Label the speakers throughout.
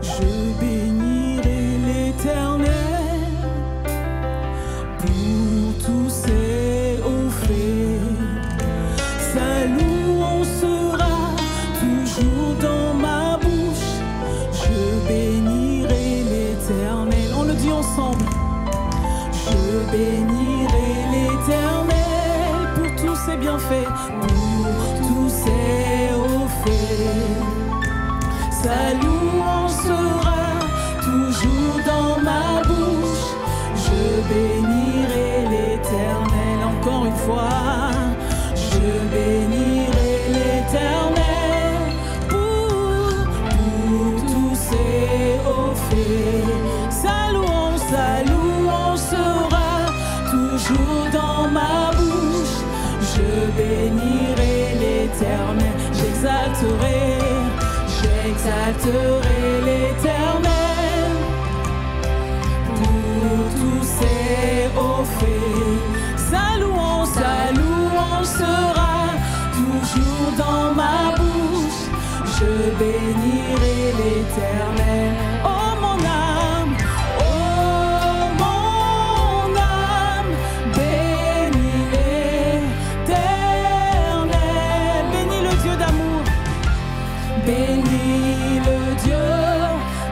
Speaker 1: Je bénirai l'Éternel pour tous ses hauts faits. Sa louange sera toujours dans ma bouche. Je bénirai l'Éternel. On le dit ensemble. Je bénirai l'Éternel pour tous ses bienfaits, pour tous ses hauts faits. Sa louange sera toujours dans ma bouche. Je bénirai l'Éternel. Encore une fois, je bénirai l'Éternel pour tous ses hauts faits. Sa louange sera toujours dans ma bouche. Je bénirai l'Éternel. J'exalterai l'Éternel pour tous ses hauts faits. Sa louange sera toujours dans ma bouche. Je bénirai l'Éternel. Oh mon âme, bénis l'Éternel. Bénis le Dieu d'amour. Bénis le Dieu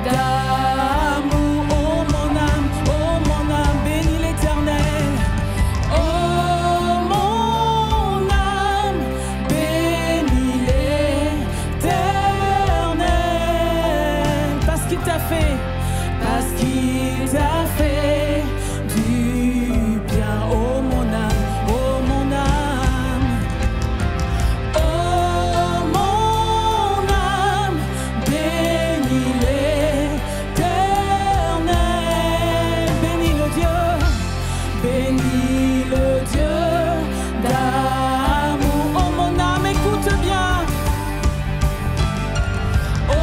Speaker 1: d'amour. Oh mon âme, bénis l'Éternel. Oh mon âme, bénis l'Éternel. Parce qu'il t'a fait du bien. Oh mon âme, oh mon âme. Oh mon âme, bénis l'Éternel. Bénis le Dieu d'amour. Oh mon âme, écoute bien. Oh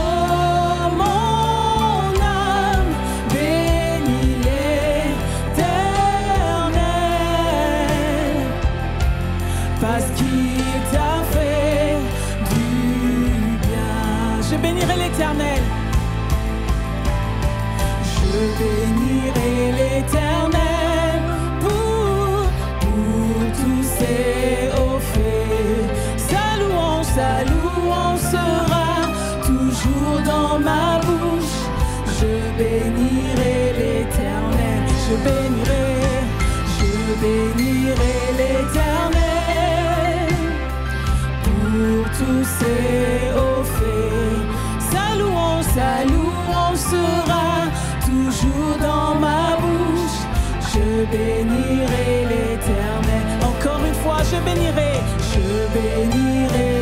Speaker 1: mon âme, bénis l'Éternel. Parce qu'il t'a fait du bien. Je bénirai l'Éternel. Je bénirai l'Éternel pour tous ses hauts faits. Sa louange sera toujours dans ma bouche. Je bénirai l'Éternel. Je bénirai l'Éternel pour tous ses hauts faits. Sa louange sera toujours dans ma bouche. Je bénirai l'Éternel. Encore une fois, je bénirai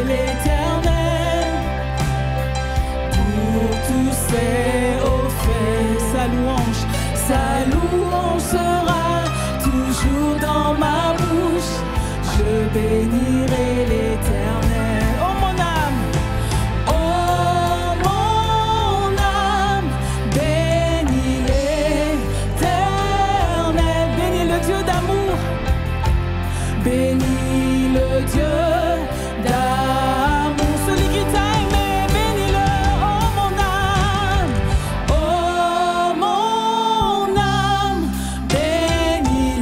Speaker 1: l'Éternel pour tous ses hauts faits. Sa louange sera toujours dans ma bouche. Je bénirai l'Éternel. Oh mon âme, bénis l'Éternel. Bénis le Dieu d'amour. Bénis le Dieu d'amour. Celui qui t'a aimé, bénis-le. Oh mon âme, bénis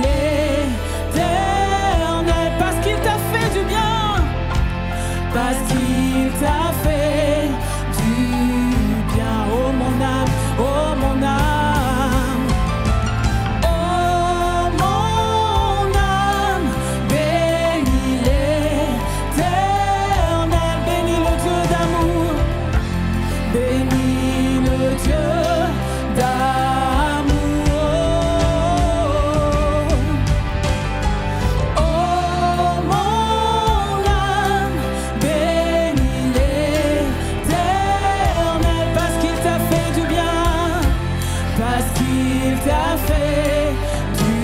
Speaker 1: l'Éternel. Parce qu'il t'a fait du bien. t'a fait du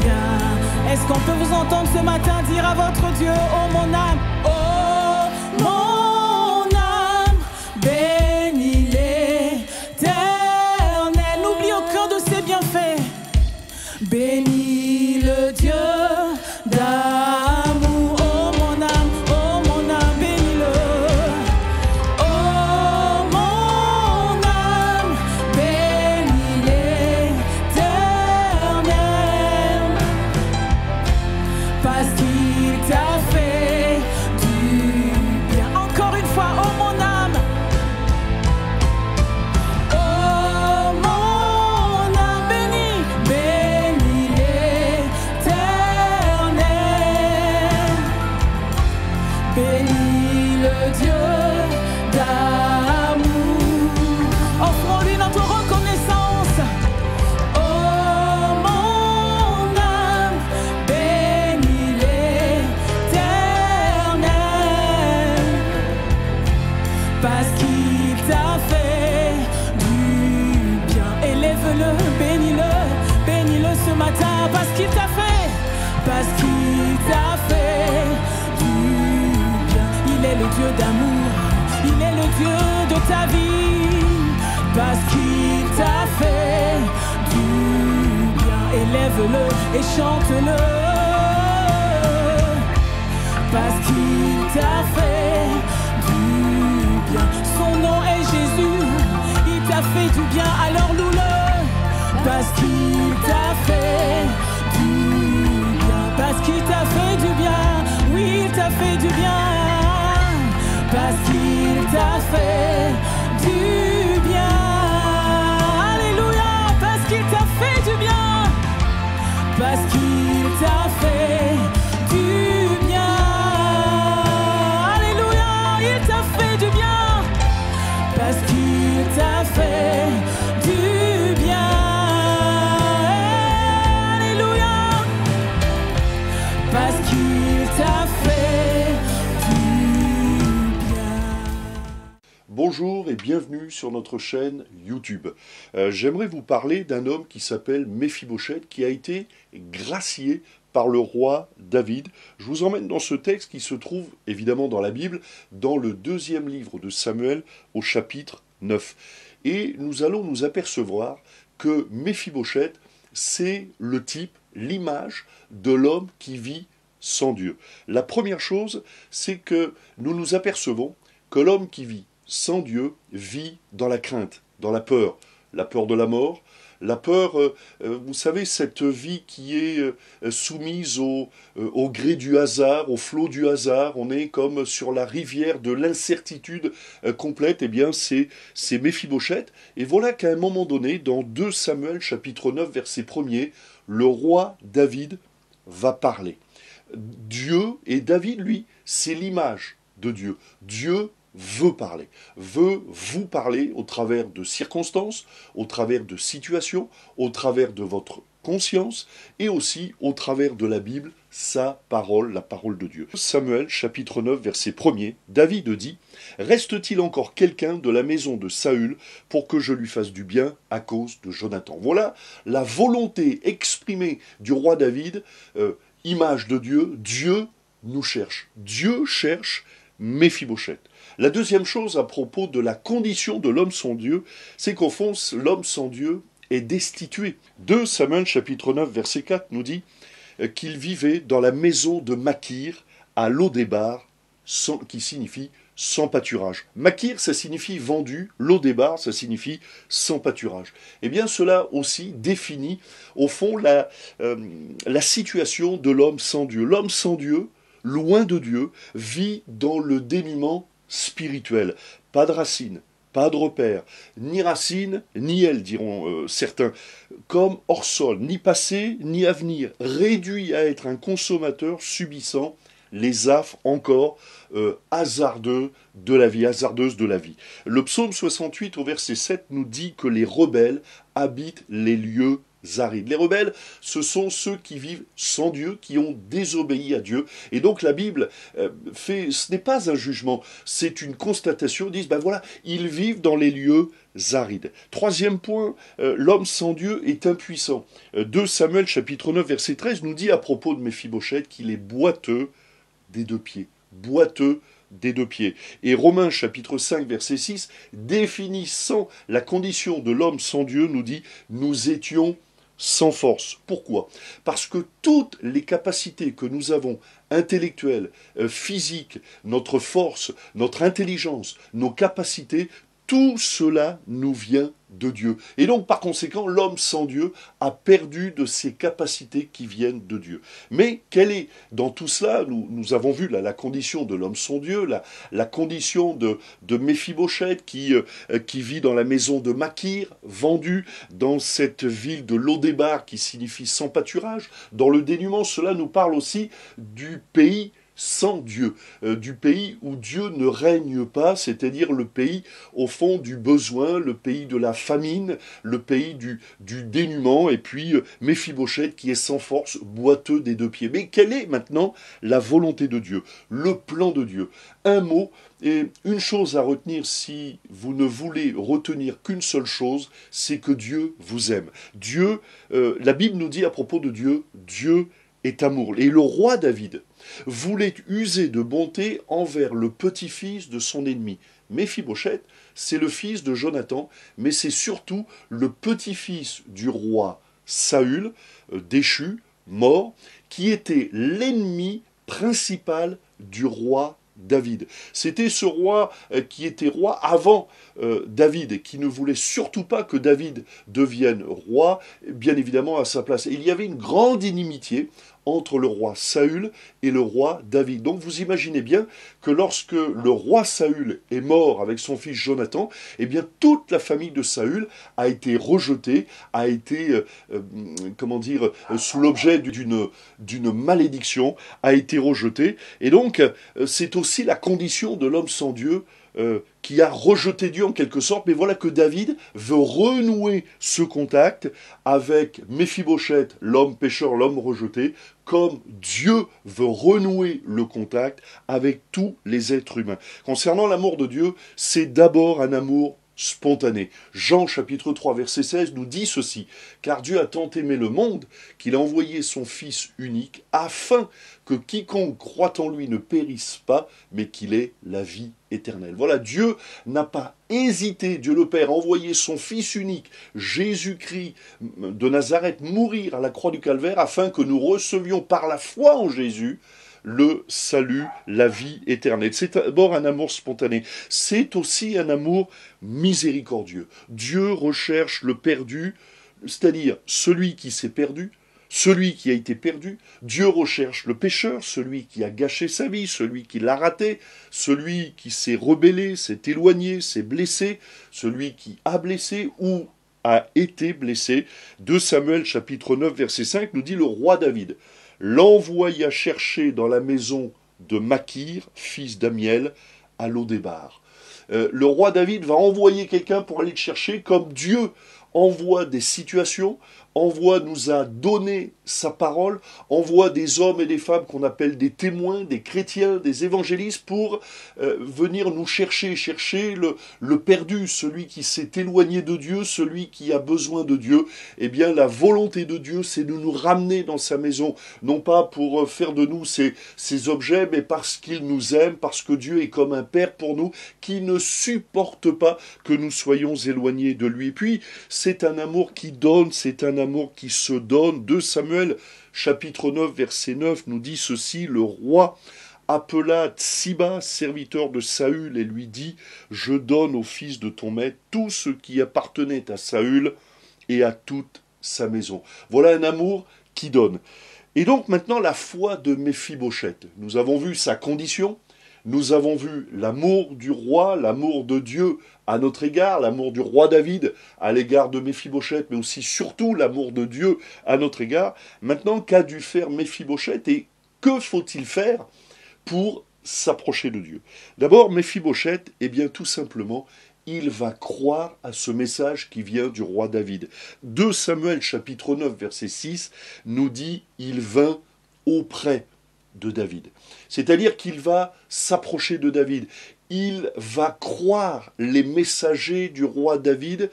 Speaker 1: bien. Est-ce qu'on peut vous entendre ce matin dire à votre Dieu, oh mon âme, oh mon âme, bénis l'Éternel. N'oublie aucun de ses bienfaits. Bénis le Dieu d'amour, oh mon âme, bénis-le. Oh mon âme, bénis l'Éternel, parce qu'il t'a fait du bien. Encore une fois, oh mon âme. Oh mon âme, bénis l'Éternel, bénis le Dieu d'amour. Offrons-lui notre reconnaissance. Oh mon âme, bénis l'Éternel, parce qu'il t'a fait du bien. Élève-le, bénis-le ce matin, parce qu'il t'a fait du bien. Il est le Dieu d'amour, il est le Dieu de ta vie, parce qu'il t'a fait du bien. Élève-le et chante-le, parce qu'il t'a fait du bien. Son nom est Jésus, il t'a fait du bien, alors loue-le, parce qu'il t'a fait du bien, parce qu'il t'a fait du bien, oui il t'a fait du bien, parce qu'il t'a fait du bien, alléluia, parce qu'il t'a fait du bien, parce qu'il t'a fait du bien, alléluia, il t'a fait du bien, parce qu'il t'a fait du bien, alléluia, parce qu'il t'a fait du bien.
Speaker 2: Bonjour et bienvenue sur notre chaîne YouTube. J'aimerais vous parler d'un homme qui s'appelle Méphibosheth, qui a été gracié par le roi David. Je vous emmène dans ce texte qui se trouve évidemment dans la Bible, dans le 2e livre de Samuel au chapitre 9. Et nous allons nous apercevoir que Méphibosheth, c'est le type, l'image de l'homme qui vit sans Dieu. La première chose, c'est que nous nous apercevons que l'homme qui vit sans Dieu vit dans la crainte, dans la peur de la mort, la peur, vous savez, cette vie qui est soumise au gré du hasard, au flot du hasard, on est comme sur la rivière de l'incertitude complète, eh bien c'est Méphibosheth. Et voilà qu'à un moment donné, dans 2 Samuel chapitre 9, verset 1er, le roi David va parler. Dieu, et David, lui, c'est l'image de Dieu. Dieu veut parler, veut vous parler au travers de circonstances, au travers de situations, au travers de votre conscience et aussi au travers de la Bible, sa parole, la parole de Dieu. Samuel chapitre 9 verset 1er, David dit « Reste-t-il encore quelqu'un de la maison de Saül pour que je lui fasse du bien à cause de Jonathan ?» Voilà la volonté exprimée du roi David, image de Dieu, Dieu nous cherche. Dieu cherche Méphibosheth. La deuxième chose à propos de la condition de l'homme sans Dieu, c'est qu'au fond, l'homme sans Dieu est destitué. 2 Samuel chapitre 9 verset 4 nous dit qu'il vivait dans la maison de Makir à Lo-débar, qui signifie sans pâturage. Makir, ça signifie vendu, Lo-débar, ça signifie sans pâturage. Eh bien, cela aussi définit, au fond, la situation de l'homme sans Dieu. L'homme sans Dieu, loin de Dieu, vit dans le dénuement spirituel. Pas de racines, pas de repères, ni racines, ni ailes, diront certains, comme hors sol, ni passé, ni avenir, réduit à être un consommateur subissant les affres encore hasardeuses de la vie. Le psaume 68 au verset 7 nous dit que les rebelles habitent les lieux arides. Les rebelles, ce sont ceux qui vivent sans Dieu, qui ont désobéi à Dieu. Et donc la Bible ce n'est pas un jugement, c'est une constatation. Ils disent, ben voilà, ils vivent dans les lieux arides. Troisième point, l'homme sans Dieu est impuissant. 2 Samuel chapitre 9 verset 13 nous dit à propos de Méphibosheth qu'il est boiteux des deux pieds. Boiteux des deux pieds. Et Romains chapitre 5 verset 6, définissant la condition de l'homme sans Dieu, nous dit « Nous étions sans force ». Pourquoi? Parce que toutes les capacités que nous avons, intellectuelles, physiques, notre force, notre intelligence, nos capacités, tout cela nous vient de Dieu. Et donc, par conséquent, l'homme sans Dieu a perdu de ses capacités qui viennent de Dieu. Mais quelle est, dans tout cela, nous avons vu là, la condition de l'homme sans Dieu, la condition de Méphibosheth qui vit dans la maison de Makir, vendu dans cette ville de Lodébar qui signifie sans pâturage. Dans le dénuement, cela nous parle aussi du pays sans Dieu, du pays où Dieu ne règne pas, c'est-à-dire le pays au fond du besoin, le pays de la famine, le pays du dénuement, et puis Méphibosheth qui est sans force, boiteux des deux pieds. Mais quelle est maintenant la volonté de Dieu, le plan de Dieu? Un mot, et une chose à retenir si vous ne voulez retenir qu'une seule chose, c'est que Dieu vous aime. Dieu, la Bible nous dit à propos de Dieu, Dieu est amour. Et le roi David voulait user de bonté envers le petit-fils de son ennemi. Méphibosheth, c'est le fils de Jonathan, mais c'est surtout le petit-fils du roi Saül, déchu, mort, qui était l'ennemi principal du roi David. C'était ce roi qui était roi avant David et qui ne voulait surtout pas que David devienne roi, bien évidemment à sa place. Et il y avait une grande inimitié entre le roi Saül et le roi David. Donc vous imaginez bien que lorsque le roi Saül est mort avec son fils Jonathan, eh bien toute la famille de Saül a été rejetée, a été, sous l'objet d'une malédiction, a été rejetée. Et donc c'est aussi la condition de l'homme sans Dieu, qui a rejeté Dieu en quelque sorte, mais voilà que David veut renouer ce contact avec Méphibosheth, l'homme pécheur, l'homme rejeté, comme Dieu veut renouer le contact avec tous les êtres humains. Concernant l'amour de Dieu, c'est d'abord un amour spontané. Jean chapitre 3 verset 16 nous dit ceci, « Car Dieu a tant aimé le monde qu'il a envoyé son Fils unique afin que quiconque croit en lui ne périsse pas, mais qu'il ait la vie éternelle. » Voilà, Dieu n'a pas hésité, Dieu le Père, a envoyé son Fils unique, Jésus-Christ de Nazareth, mourir à la croix du Calvaire afin que nous recevions par la foi en Jésus le salut, la vie éternelle. C'est d'abord un amour spontané. C'est aussi un amour miséricordieux. Dieu recherche le perdu, c'est-à-dire celui qui s'est perdu, celui qui a été perdu. Dieu recherche le pécheur, celui qui a gâché sa vie, celui qui l'a raté, celui qui s'est rebellé, s'est éloigné, s'est blessé, celui qui a blessé ou a été blessé. 2 Samuel chapitre 9 verset 5 nous dit le roi David l'envoya chercher dans la maison de Makir, fils d'Amiel, à Lodébar. Le roi David va envoyer quelqu'un pour aller le chercher, comme Dieu envoie des situations, nous a donné sa parole, envoie des hommes et des femmes qu'on appelle des témoins, des chrétiens, des évangélistes pour venir nous chercher le perdu, celui qui s'est éloigné de Dieu, celui qui a besoin de Dieu. Eh bien, la volonté de Dieu, c'est de nous ramener dans sa maison, non pas pour faire de nous ses objets, mais parce qu'il nous aime, parce que Dieu est comme un père pour nous, qui ne supporte pas que nous soyons éloignés de lui. Et puis, c'est un amour qui donne, c'est un amour qui se donne. 2 Samuel chapitre 9 verset 9 nous dit ceci, le roi appela Tsiba, serviteur de Saül, et lui dit, je donne au fils de ton maître tout ce qui appartenait à Saül et à toute sa maison. Voilà un amour qui donne. Et donc maintenant la foi de Méphibosheth. Nous avons vu sa condition, nous avons vu l'amour du roi, l'amour de Dieu à notre égard, l'amour du roi David à l'égard de Méphibosheth, mais aussi surtout l'amour de Dieu à notre égard. Maintenant, qu'a dû faire Méphibosheth et que faut-il faire pour s'approcher de Dieu? D'abord, Méphibosheth, eh bien tout simplement, il va croire à ce message qui vient du roi David. 2 Samuel chapitre 9 verset 6 nous dit « Il vint auprès de David ». C'est-à-dire qu'il va s'approcher de David. il va croire les messagers du roi David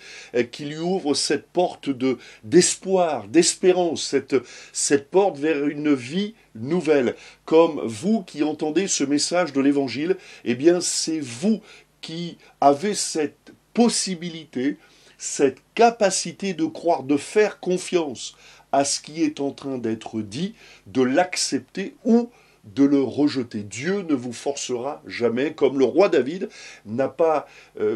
Speaker 2: qui lui ouvrent cette porte d'espoir, d'espérance, cette porte vers une vie nouvelle. Comme vous qui entendez ce message de l'Évangile, eh bien c'est vous qui avez cette possibilité, cette capacité de croire, de faire confiance à ce qui est en train d'être dit, de l'accepter ou de le rejeter. Dieu ne vous forcera jamais, comme le roi David n'a pas,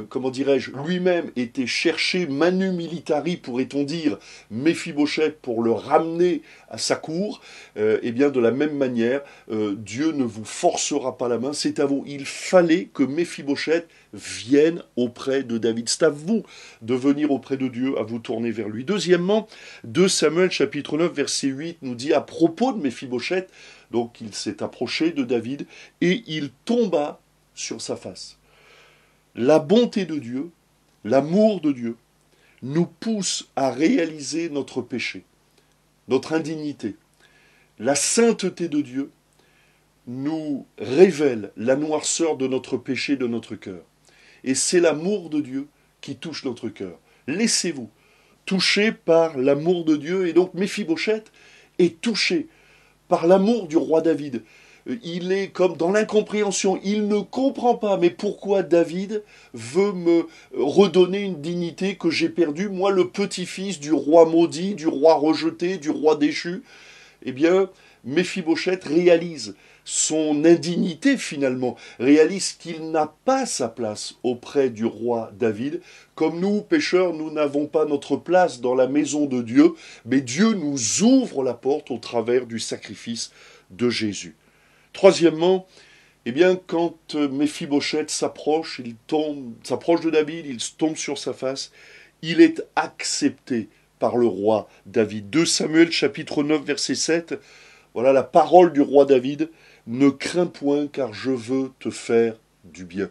Speaker 2: comment dirais-je, lui-même été chercher manu militari, pourrait-on dire, Méphibosheth pour le ramener à sa cour, et bien de la même manière, Dieu ne vous forcera pas la main, c'est à vous. Il fallait que Méphibosheth vienne auprès de David. C'est à vous de venir auprès de Dieu, à vous tourner vers lui. Deuxièmement, 2 Samuel chapitre 9 verset 8 nous dit à propos de Méphibosheth, donc il s'est approché de David et il tomba sur sa face. La bonté de Dieu, l'amour de Dieu, nous pousse à réaliser notre péché, notre indignité. La sainteté de Dieu nous révèle la noirceur de notre péché, de notre cœur. Et c'est l'amour de Dieu qui touche notre cœur. Laissez-vous toucher par l'amour de Dieu. Et donc Méphibosheth est touché par l'amour du roi David. Il est comme dans l'incompréhension, il ne comprend pas, mais pourquoi David veut me redonner une dignité que j'ai perdue, moi le petit-fils du roi maudit, du roi rejeté, du roi déchu. Eh bien, Méphibosheth réalise son indignité finalement, réalise qu'il n'a pas sa place auprès du roi David. Comme nous, pécheurs, nous n'avons pas notre place dans la maison de Dieu, mais Dieu nous ouvre la porte au travers du sacrifice de Jésus. Troisièmement, eh bien, quand Méphibosheth s'approche de David, il tombe sur sa face, il est accepté par le roi David. 2 Samuel chapitre 9 verset 7, voilà la parole du roi David. Ne crains point, car je veux te faire du bien.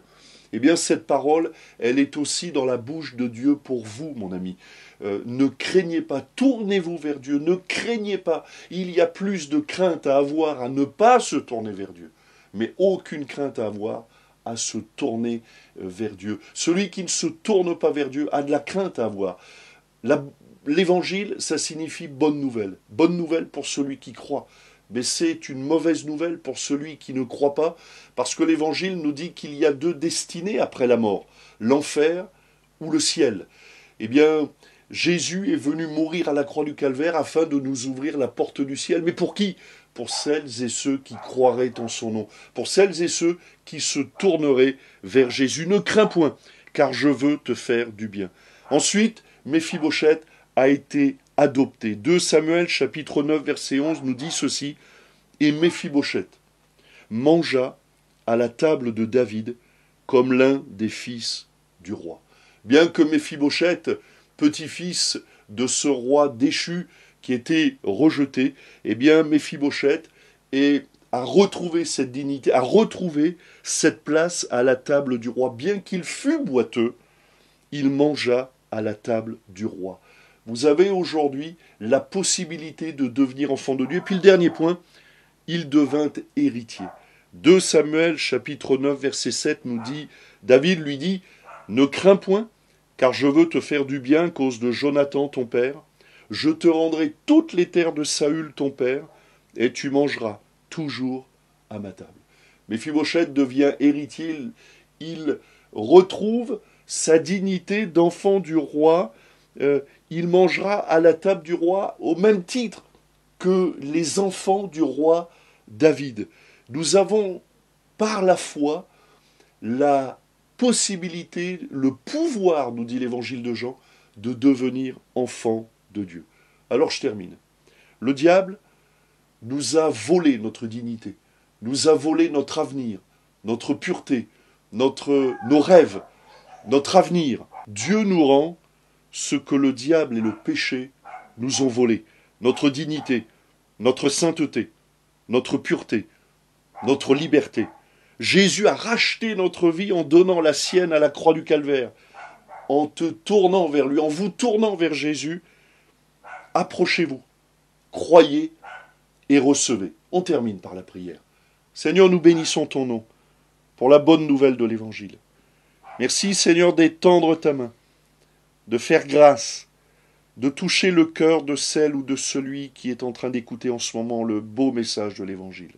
Speaker 2: Eh bien, cette parole, elle est aussi dans la bouche de Dieu pour vous, mon ami. Ne craignez pas, tournez-vous vers Dieu, ne craignez pas. Il y a plus de crainte à avoir à ne pas se tourner vers Dieu, mais aucune crainte à avoir à se tourner vers Dieu. Celui qui ne se tourne pas vers Dieu a de la crainte à avoir. L'évangile, ça signifie bonne nouvelle. Bonne nouvelle pour celui qui croit. Mais c'est une mauvaise nouvelle pour celui qui ne croit pas, parce que l'Évangile nous dit qu'il y a deux destinées après la mort, l'enfer ou le ciel. Eh bien, Jésus est venu mourir à la croix du Calvaire afin de nous ouvrir la porte du ciel. Mais pour qui ? Pour celles et ceux qui croiraient en son nom, pour celles et ceux qui se tourneraient vers Jésus. Ne crains point, car je veux te faire du bien. Ensuite, Méphibosheth a été adopté. 2 Samuel chapitre 9 verset 11 nous dit ceci, « Et Méphibosheth mangea à la table de David comme l'un des fils du roi. » Bien que Méphibosheth, petit-fils de ce roi déchu qui était rejeté, eh bien Méphibosheth a retrouvé cette dignité, a retrouvé cette place à la table du roi. Bien qu'il fût boiteux, il mangea à la table du roi. Vous avez aujourd'hui la possibilité de devenir enfant de Dieu. Et puis le dernier point, il devint héritier. 2 Samuel chapitre 9 verset 7 nous dit, David lui dit, « Ne crains point, car je veux te faire du bien à cause de Jonathan ton père. Je te rendrai toutes les terres de Saül ton père, et tu mangeras toujours à ma table. » Méphibosheth devient héritier, il retrouve sa dignité d'enfant du roi, il mangera à la table du roi au même titre que les enfants du roi David. Nous avons par la foi la possibilité, le pouvoir, nous dit l'évangile de Jean, de devenir enfants de Dieu. Alors je termine. Le diable nous a volé notre dignité, nous a volé notre avenir, notre pureté, nos rêves, notre avenir. Dieu nous rend ce que le diable et le péché nous ont volé, notre dignité, notre sainteté, notre pureté, notre liberté. Jésus a racheté notre vie en donnant la sienne à la croix du Calvaire. En te tournant vers lui, en vous tournant vers Jésus, approchez-vous, croyez et recevez. On termine par la prière. Seigneur, nous bénissons ton nom pour la bonne nouvelle de l'Évangile. Merci Seigneur d'étendre ta main, de faire grâce, de toucher le cœur de celle ou de celui qui est en train d'écouter en ce moment le beau message de l'Évangile.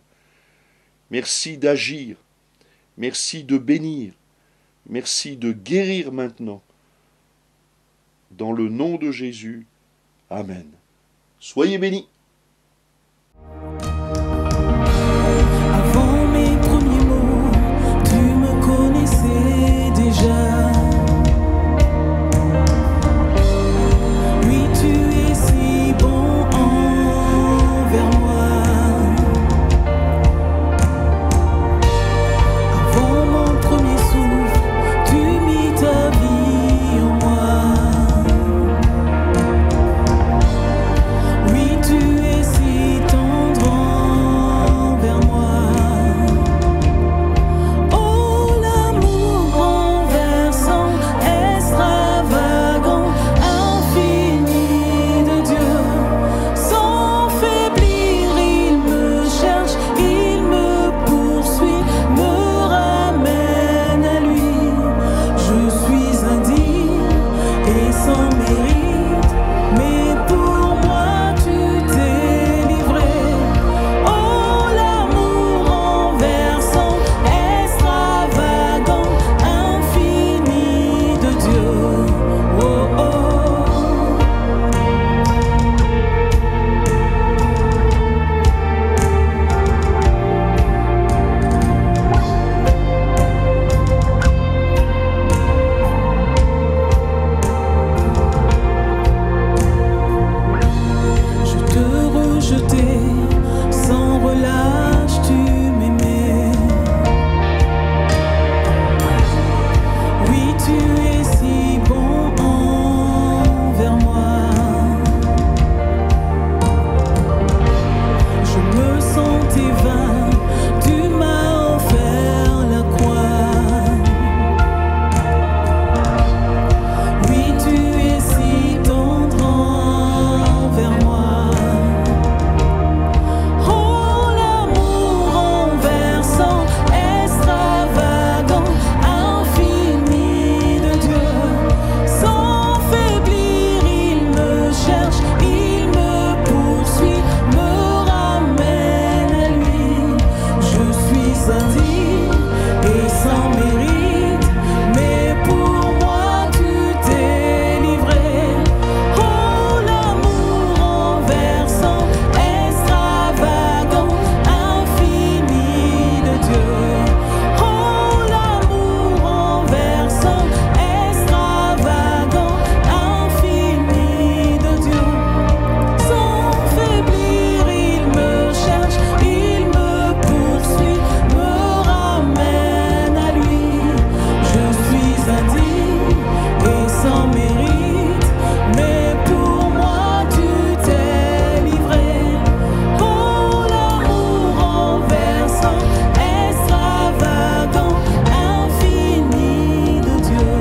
Speaker 2: Merci d'agir, merci de bénir, merci de guérir maintenant. Dans le nom de Jésus, Amen. Soyez bénis.
Speaker 1: Avant mes premiers mots, tu me connaissais déjà. Oui, tu es si bon envers moi. Avant mon premier souffle, tu mis ta vie en moi. Oui, tu es si tendre envers moi. Oh, l'amour renversant, extravagant, infini de Dieu. Sans faiblir, il me cherche, il me poursuit, me ramène à lui. Je suis indigne et sans mérite, mais pour moi tu t'es livré. Oh, l'amour renversant, extravagant, infini de Dieu. Oh, oh. Je te rejetais, sans relâche tu m'aimais. Oui, tu es si bon envers moi. Je me sentais vain, tu m'as offert la croix. Oui, tu es si tendre envers moi. Oh, l'amour renversant, extravagant, infini de Dieu. Sans faiblir, il me cherche, il me poursuit, me ramène à lui. Je suis indigne et sans mérite, mais pour moi tu t'es livré. Oh, l'amour renversant, extravagant, infini de Dieu. Oh, l'amour renversant, extravagant, infini de Dieu. Sans faiblir, il me cherche, il me poursuit, me ramène à lui. Je suis indigne et sans mérite, mais pour moi tu t'es livré. Oh, l'amour renversant, extravagant, infini de Dieu.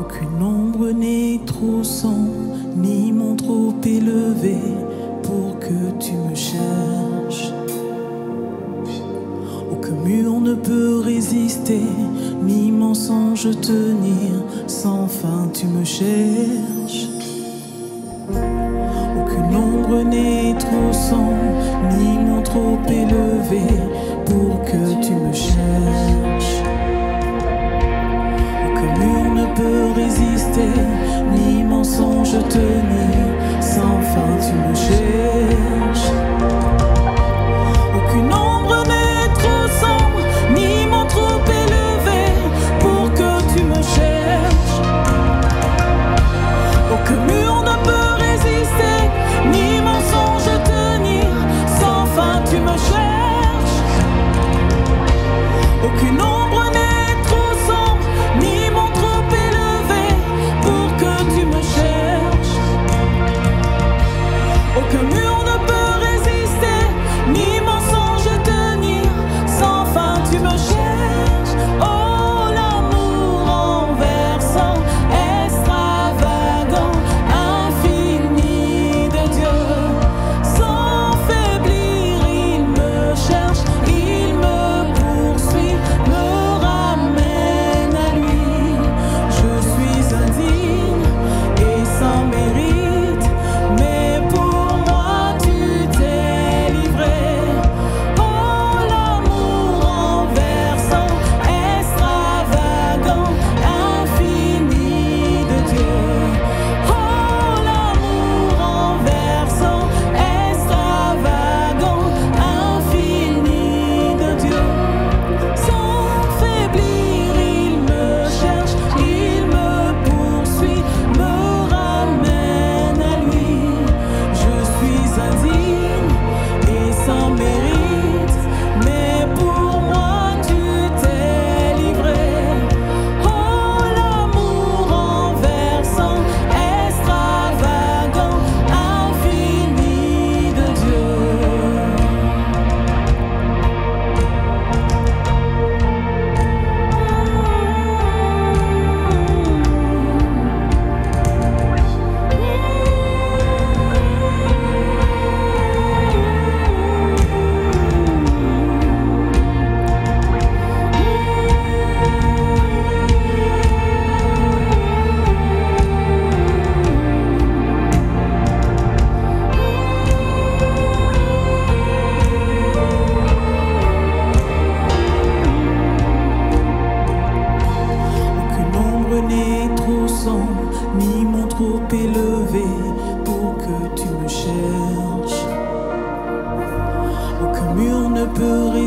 Speaker 1: Aucune ombre n'est trop sombre, ni mon trop élevé pour que tu me cherches. Aucun mur ne peut résister, ni mensonge tenir, sans fin tu me cherches. Aucune ombre n'est trop sombre, ni mon trop élevé pour que tu me cherches. Aucun mur ne peut résister, ni mensonge tenir, sans fin tu me cherches. Aucune ombre n'est trop sombre, ni mon trop élevé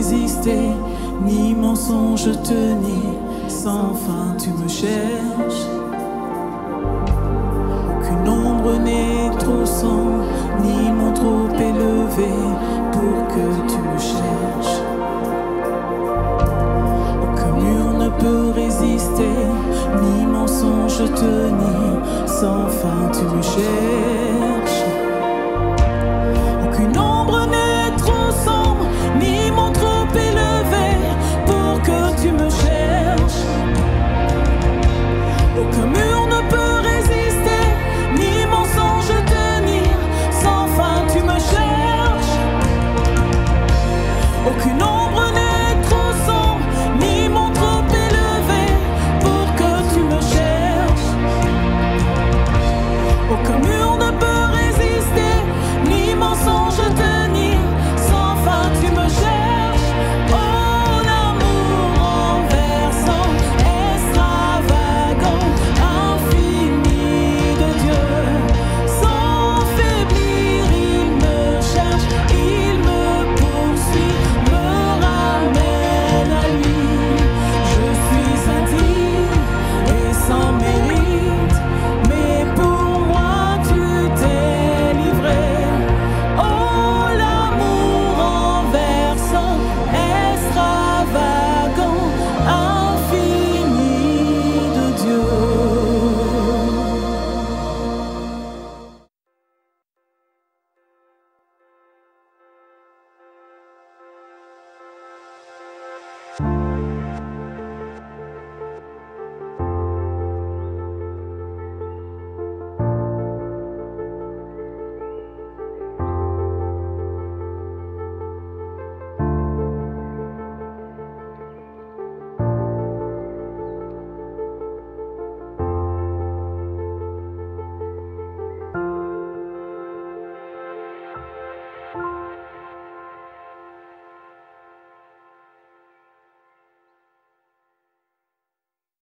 Speaker 1: résister, ni mensonge tenir, sans fin tu me cherches. Qu'une ombre n'est trop sombre, ni mon trop élevé, pour que tu me cherches. Aucun mur ne peut résister, ni mensonge tenir, sans fin tu me cherches.